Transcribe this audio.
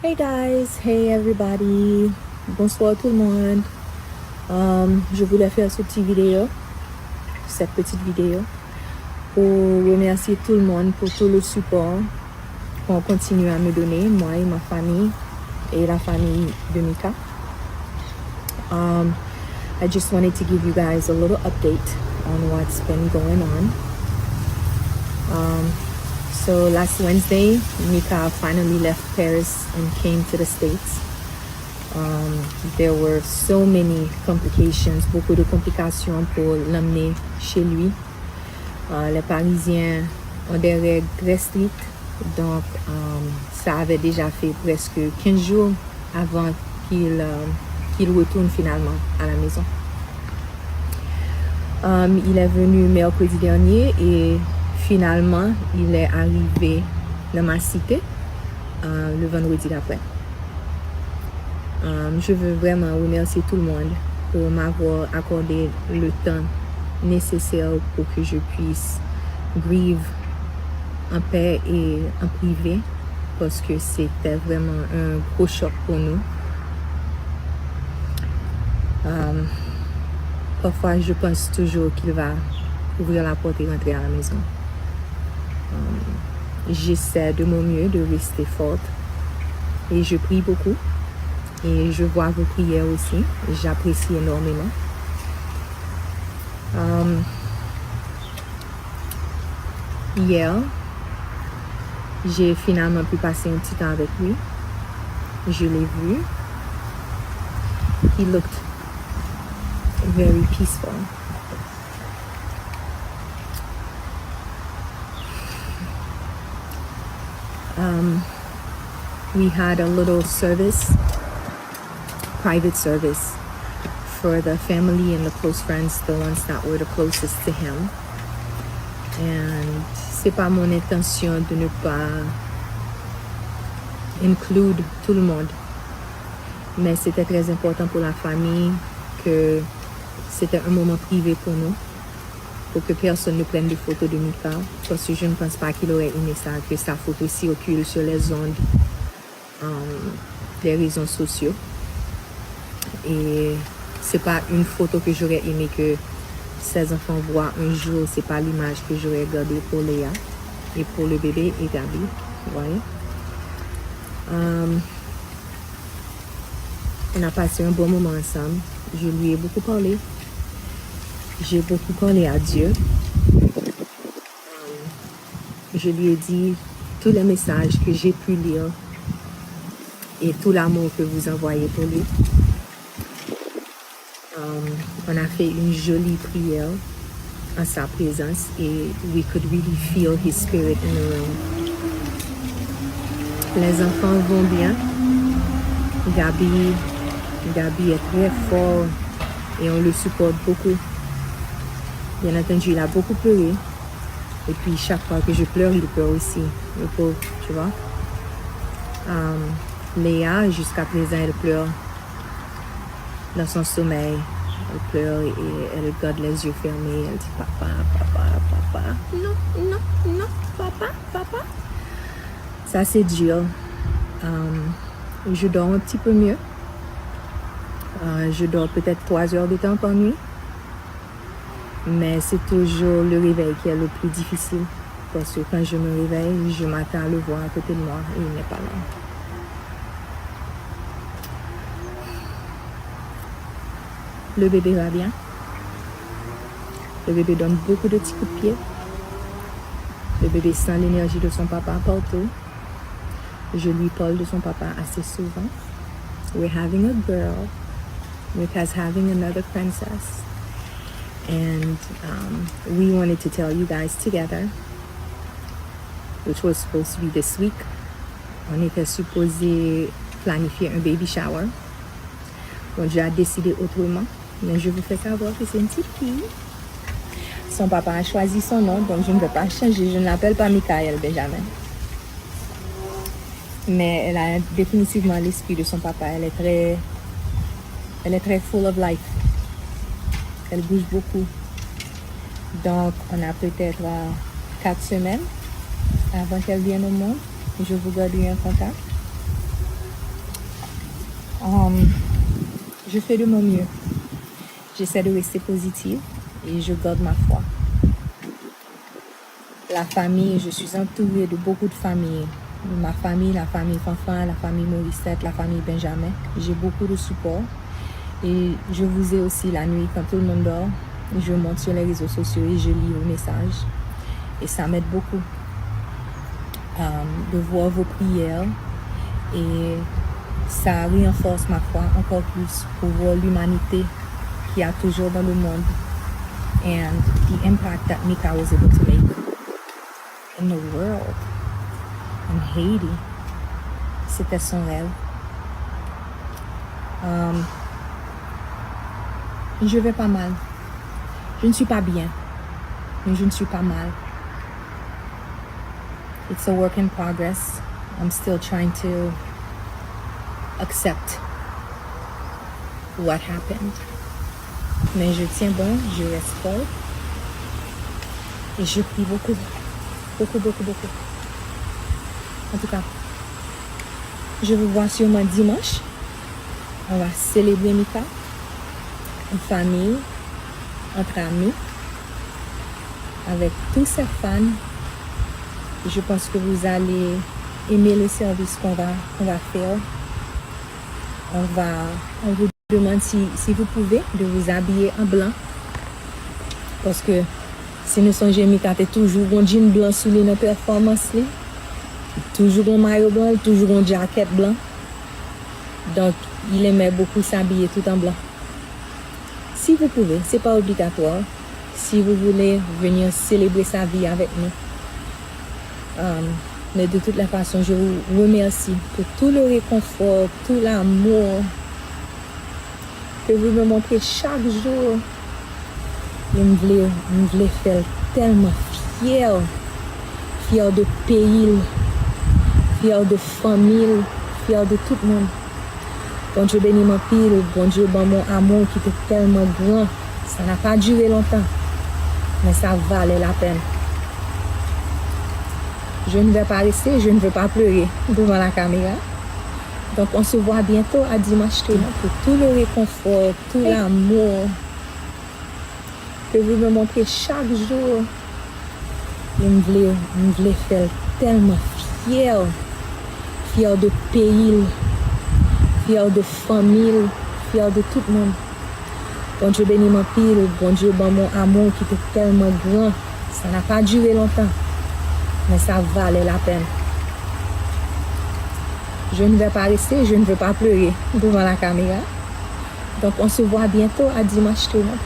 Hey guys, hey everybody, bonsoir tout le monde. Je voulais faire cette petite vidéo pour remercier tout le monde pour tout le support qu'on continue à me donner, moi et ma famille et la famille de Mika. I just wanted to give you guys a little update on what's been going on. So last Wednesday, Mika finally left Paris and came to the States. There were so many complications, beaucoup de complications pour l'emmener chez lui. Les Parisiens ont des règles très strictes, donc ça avait déjà fait presque 15 jours avant qu'il retourne finalement à la maison. Il est venu mercredi dernier et finalement il est arrivé dans ma cité le vendredi d'après. Je veux vraiment remercier tout le monde pour m'avoir accordé le temps nécessaire pour que je puisse vivre en paix et en privé, parce que c'était vraiment un gros choc pour nous. Parfois, je pense toujours qu'il va ouvrir la porte et rentrer à la maison. J'essaie de mon mieux de rester forte et je prie beaucoup. Et je vois vos prières aussi. J'apprécie énormément. Hier, j'ai finalement pu passer un petit temps avec lui. Je l'ai vu. He looked very peaceful. We had a little private service for the family and the close friends, the ones that were the closest to him. And c'est pas mon intention de ne pas inclure tout le monde, mais c'était très important pour la famille que c'était un moment privé pour nous, pour que personne ne prenne de photos de Mika, parce que je ne pense pas qu'il aurait aimé ça, que sa photo circule sur les ondes des réseaux sociaux. Et c'est pas une photo que j'aurais aimé que ses enfants voient un jour. C'est pas l'image que j'aurais gardée pour Léa et pour le bébé et Gabi. Ouais. On a passé un bon moment ensemble. Je lui ai beaucoup parlé. J'ai beaucoup parlé à Dieu. Je lui ai dit tous les messages que j'ai pu lire et tout l'amour que vous envoyez pour lui. On a fait une jolie prière en sa présence et we could really feel his spirit in the room. Les enfants vont bien. Gabi est très fort et on le supporte beaucoup. Bien entendu, il a beaucoup pleuré. Et puis chaque fois que je pleure, il pleure aussi. Le pauvre, tu vois. Léa, jusqu'à présent, elle pleure dans son sommeil. Elle pleure et elle garde les yeux fermés. Elle dit papa, papa, papa. Non, non, non, papa, papa. Ça, c'est dur. Je dors un petit peu mieux. Je dors peut-être 3 heures de temps par nuit. Mais c'est toujours le réveil qui est le plus difficile. Parce que quand je me réveille, je m'attends à le voir à côté de moi et il n'est pas là. Le bébé va bien. Le bébé donne beaucoup de petits coups de pied. Le bébé sent l'énergie de son papa partout. Je lui parle de son papa assez souvent. We're having a girl. Mika's having another princess. And we wanted to tell you guys together, which was supposed to be this week. On était supposé planifier un baby shower. Bon, Dieu a décidé autrement. Mais je vous fais savoir que c'est une petite fille. Son papa a choisi son nom, donc je ne vais pas changer. Je ne l'appelle pas Michael Benjamin. Mais elle a définitivement l'esprit de son papa. Elle est très full of life. Elle bouge beaucoup. Donc, on a peut-être 4 semaines avant qu'elle vienne au monde. Je vous garderai en contact. Je fais de mon mieux. J'essaie de rester positive et je garde ma foi. La famille, je suis entourée de beaucoup de familles. Ma famille, la famille Fanfan, la famille Morissette, la famille Benjamin. J'ai beaucoup de support. Et je vous ai aussi la nuit quand tout le monde dort. Je monte sur les réseaux sociaux et je lis vos messages. Et ça m'aide beaucoup de voir vos prières. Et ça renforce ma foi encore plus pour voir l'humanité qu'il y a toujours dans le monde. And the impact that Mika was able to make in the world. In Haiti. C'était son rêve. Je vais pas mal. Je ne suis pas bien, mais je ne suis pas mal. It's a work in progress. I'm still trying to accept what happened. Mais je tiens bon, je reste folle. Et je prie beaucoup. Beaucoup, beaucoup, beaucoup. En tout cas, je vous vois sûrement dimanche. On va célébrer Mika. En famille, entre amis, avec tous ses fans. Je pense que vous allez aimer le service qu'on va faire. On vous demande si vous pouvez de vous habiller en blanc. Parce que si nous sommes Mika, t'es toujours un jean blanc sous les performances. Toujours un maillot blanc, toujours un jacket blanc. Donc, il aimait beaucoup s'habiller tout en blanc. Si vous pouvez, c'est pas obligatoire. Si vous voulez venir célébrer sa vie avec nous. Mais de toute la façon, je vous remercie pour tout le réconfort, tout l'amour que vous me montrez chaque jour. Je me voulais faire tellement fière. Fière de pays, fière de famille, fière de tout le monde. Bon Dieu béni mon pile, bon Dieu bon mon amour qui était tellement grand. Ça n'a pas duré longtemps, mais ça valait la peine. Je ne vais pas rester, je ne veux pas pleurer devant la caméra. Donc on se voit bientôt à dimanche pour tout le réconfort, tout l'amour que vous me montrez chaque jour. Je me voulais faire tellement fière. Fière de pays, fière de famille, fière de tout le monde. Bon Dieu béni mon pile, bon Dieu bon mon amour qui était tellement grand. Ça n'a pas duré longtemps, mais ça valait la peine. Je ne vais pas rester, je ne veux pas pleurer devant la caméra. Donc on se voit bientôt à dimanche tout le monde.